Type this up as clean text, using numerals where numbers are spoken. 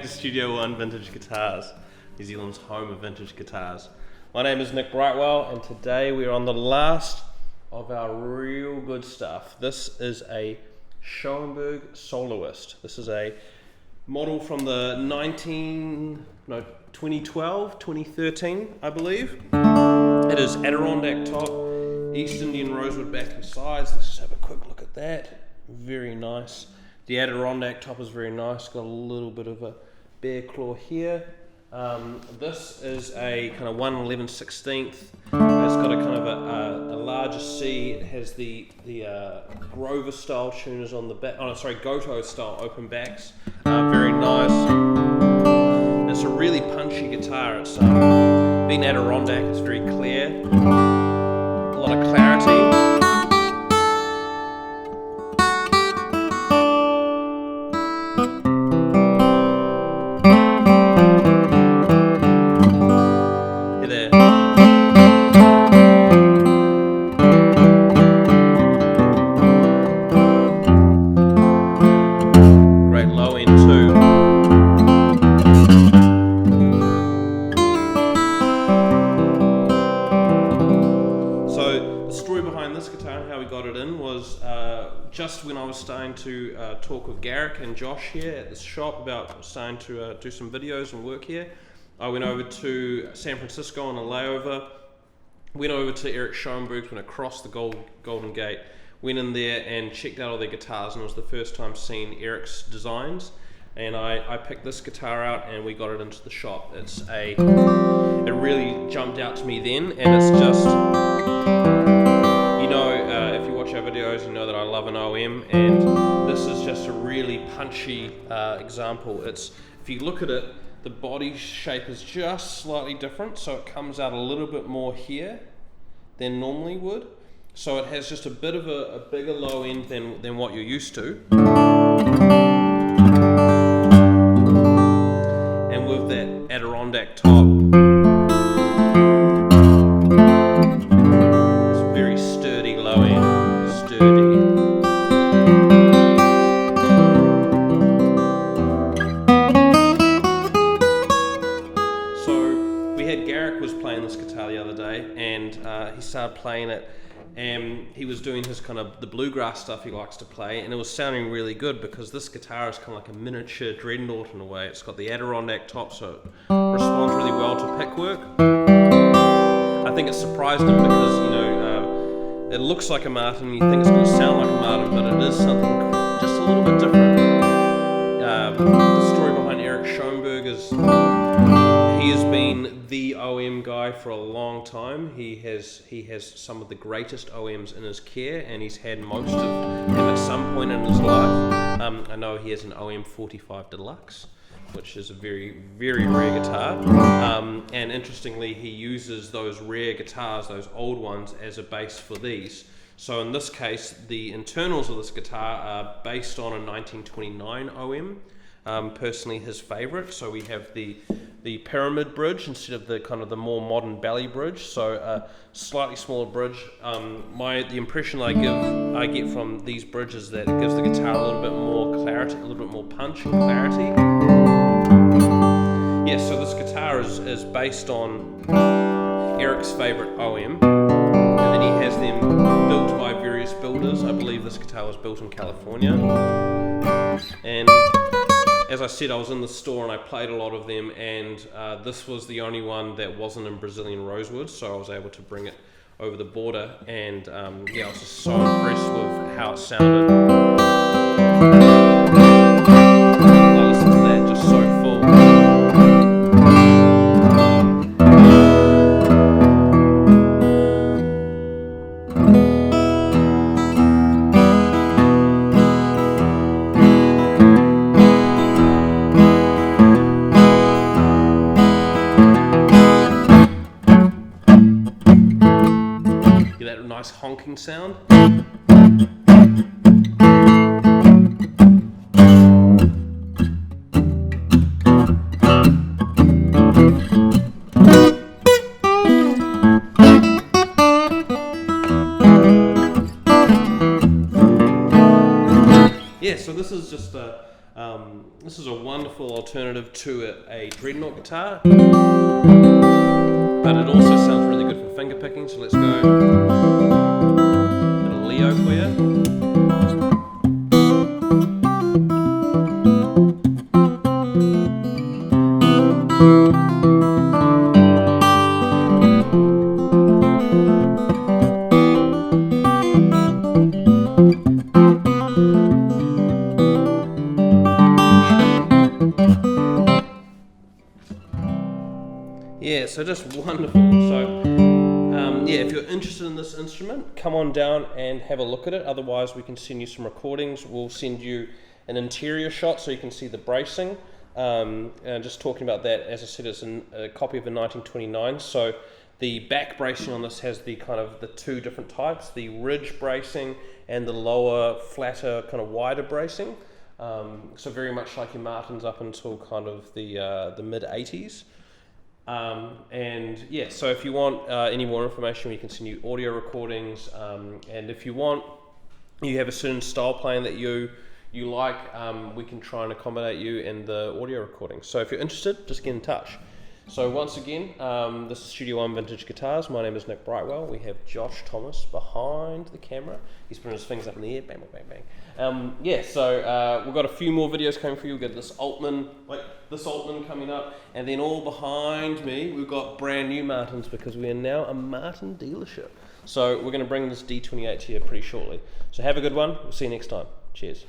to Studio One Vintage Guitars, New Zealand's home of vintage guitars. My name is Nick Brightwell, and today we're on the last of our real good stuff. This is a Schoenberg Soloist. This is a model from the 2012, 2013, I believe. It is Adirondack top, East Indian Rosewood back and sides. Let's just have a quick look at that. Very nice. The Adirondack top is very nice. Got a little bit of a bear claw here. This is a kind of 1/11/16. It's got a kind of a larger C. It has the Grover style tuners on the back. Oh, sorry, Goto style open backs. Very nice. It's a really punchy guitar. It's being Adirondack, it's very clear. A lot of clarity. Just when I was starting to talk with Garrick and Josh here at this shop about starting to do some videos and work here, I went over to San Francisco on a layover, went over to Eric Schoenberg's, went across the Golden Gate, went in there and checked out all their guitars, and it was the first time seeing Eric's designs, and I picked this guitar out and we got it into the shop. It really jumped out to me then, and it's just, if you watch our videos, you know that I love an OM, and this is just a really punchy example. If you look at it, the body shape is just slightly different, so it comes out a little bit more here than normally would. So it has just a bit of a bigger low end than what you're used to. And with that Adirondack top, he started playing it, and he was doing his kind of the bluegrass stuff he likes to play, and it was sounding really good because this guitar is kind of like a miniature dreadnought in a way. It's got the Adirondack top, so it responds really well to pickwork. I think it surprised him because it looks like a Martin, you think it's going to sound like a Martin, but it is something just a little bit different. The story behind Eric Schoenberg is he has been the OM guy for a long time. He has some of the greatest OMs in his care, and he's had most of them at some point in his life. I know he has an OM 45 Deluxe, which is a very, very rare guitar. And interestingly, he uses those rare guitars, those old ones, as a base for these. So in this case, the internals of this guitar are based on a 1929 OM. Personally his favorite. So we have the pyramid bridge instead of the kind of the more modern belly bridge, so a slightly smaller bridge. The impression I get from these bridges that it gives the guitar a little bit more clarity, a little bit more punch and clarity. Yeah, so this guitar is based on Eric's favorite OM, and then he has them built by various builders. I believe this guitar was built in California, and as I said, I was in the store and I played a lot of them, and this was the only one that wasn't in Brazilian rosewood, so I was able to bring it over the border, and I was just so impressed with how it sounded. I listened to that just so full. Nice honking sound. Yeah, so this is just a This is a wonderful alternative to a dreadnought guitar, but it also sounds really good for finger picking, so let's go a Leo for you. Yeah, so just wonderful. So, yeah, if you're interested in this instrument, come on down and have a look at it. Otherwise, we can send you some recordings. We'll send you an interior shot so you can see the bracing. And just talking about that, as I said, it's a copy of a 1929. So the back bracing on this has the kind of the two different types, the ridge bracing and the lower, flatter, kind of wider bracing. So very much like your Martins up until kind of the mid-80s. And yeah, so if you want any more information, we can send you audio recordings, and if you want, you have a certain style playing that you like, we can try and accommodate you in the audio recording. So if you're interested, just get in touch. So once again, this is Studio One Vintage Guitars. My name is Nick Brightwell. We have Josh Thomas behind the camera. He's putting his fingers up in the air, bang, bang, bang, bang. Yeah, so we've got a few more videos coming for you. We've got this Altman coming up, and then all behind me, we've got brand new Martins because we are now a Martin dealership. So we're going to bring this D28 to you pretty shortly. So have a good one. We'll see you next time. Cheers.